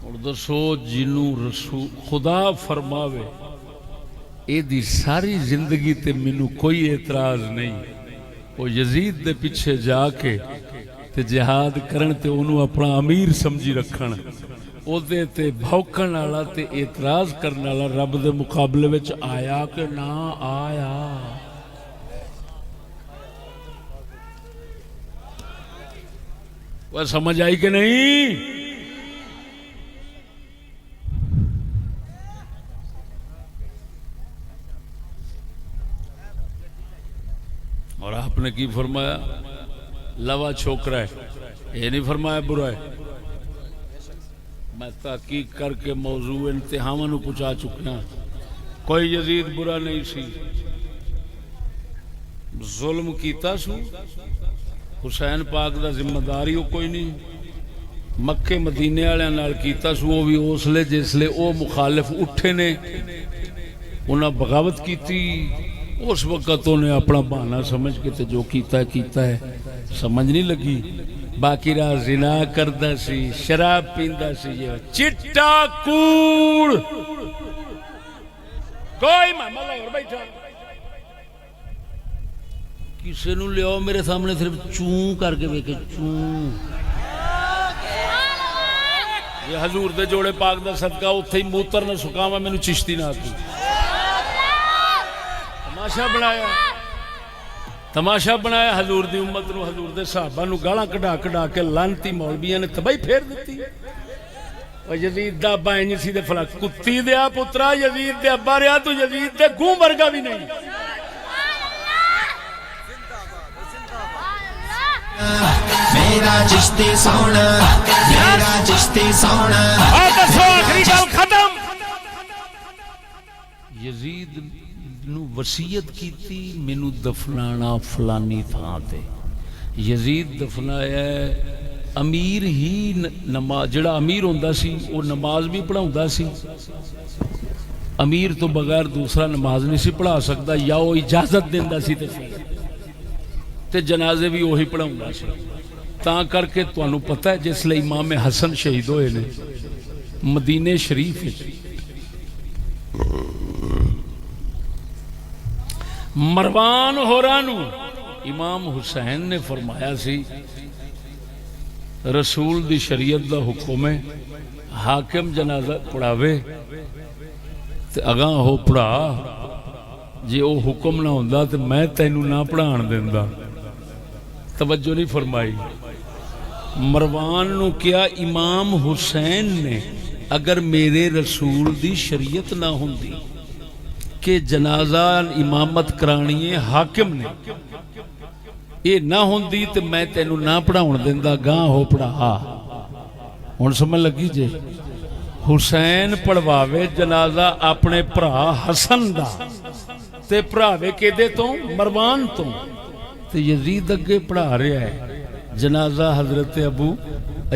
اور دسو جنوں رسول خدا فرماوے اے دی ساری زندگی تے مینوں کوئی اعتراض نہیں، وہ یزید دے پیچھے جا کے تے جہاد کرن تے انہوں اپنا امیر سمجھی رکھن، او دے تے بھوکن والا تے اعتراض کرن والا رب دے مقابلے وچ آیا کہ نہ آیا؟ وہ سمجھ آئی کہ نہیں؟ اور آپ نے کی فرمایا؟ لوا چھوکرا ہے، یہ نہیں فرمایا برا ہے۔ میں تحقیق کر کے موضوع انتہاواں نو پہنچا چکا، کوئی یزید برا نہیں سی، ظلم کیتا سو، حسین پاک دا ذمہ داری وہ کوئی نہیں، مکے مدینے والے نال کیتا سو، وہ بھی اس لئے جس لئے وہ مخالف اٹھے نے انہاں بغاوت کیتی، اس وقت انہیں اپنا بہانہ سمجھ کے تے جو کیتا ہے سمجھ نہیں لگی، باقی راہ زنا کردا سی، شراب پیندا سی، یہ چٹا کوڑ کوئی محمد اور بیٹھا کسی نو لیاؤ میرے سامنے صرف چون کر کے ویکھے، چون یہ حضور دے جوڑے پاک دا صدقہ اتھے ہی موتر نہ سکاواں مینوں چشتی نہ آتی، تماشا بنایا حضور دی امت نو، حضور دے صحابہ نو گالاں کڈا کے لانتی مولویاں نے تباہی پھیر دیتی۔ او یزید دا ابا انج سی تے فلاں کتی دیا پترا یزید دے ابا رہیا تو یزید دے گوں ورگا بھی نہیں۔ میرا چشتی سونا، میرا چشتی سونا، آخری گل ختم۔ یزید نو وصیت کیتی مینوں دفنانا فلانی تھان تے، یزید دفنایا امیر ہی نماز، جڑا امیر ہوندا سی وہ نماز بھی پڑھاوندا سی، امیر تو بغیر دوسرا نماز نہیں سی پڑھا سکتا، یا وہ اجازت دیندا سی تے جنازے بھی وہی پڑھاوندا سی، تاں کر کے تانوں پتہ ہے جس لئے امام حسن شہید ہوئے نے مدینے شریف مروان ہورانو امام حسین نے فرمایا سی رسول دی شریعت دا حکم ہے حاکم جنازہ پڑھاوے تے اگاں ہو پڑھا، جے او حکم نہ ہوندا تے میں تینوں نہ پڑھان دیندا۔ توجہ نہیں فرمائی؟ مروان نو کیا امام حسین نے اگر میرے رسول دی شریعت نہ ہوندی کہ جنازہ امامت کرانی ہے حاکم نے، یہ نہ ہوندی تے میں تینوں نہ پڑھاؤن دیندا، گاں ہو پڑھا۔ ہن سمجھ لگی جے؟ حسین پڑھواوے جنازہ اپنے بھرا حسن دا تے پڑھاوے کدے تو؟ مروان تو، تے یزید اگے پڑھا رہا ہے جنازہ حضرت ابو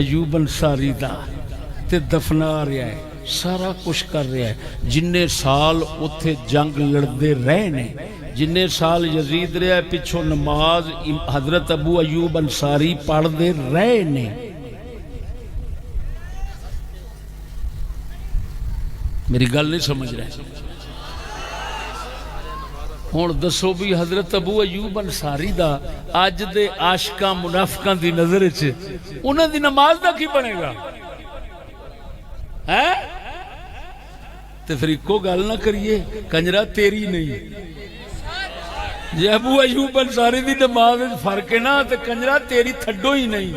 ایوب انصاری دا تے دفنا رہا ہے، سارا کچھ کر رہا ہے، جننے سال اتھے جنگ لڑدے رہے نے، جننے سال یزید رہا ہے پچھو نماز حضرت ابو ایوب انصاری پڑھ دے رہے نے۔ میری گل نہیں سمجھ رہے؟ ہن دسو بھی حضرت ابو ایوب انصاری دا اج دے عاشقاں منافقاں دی نظر وچ انہاں دی نماز دا کی بنے گا؟ تے پھر ایکو گل نہ کریے کنجرا تیری نہیں، جے ابو ایوب انصاری دی نماز فرق ہے نا تے کنجرا تیری تھڈو ہی نہیں۔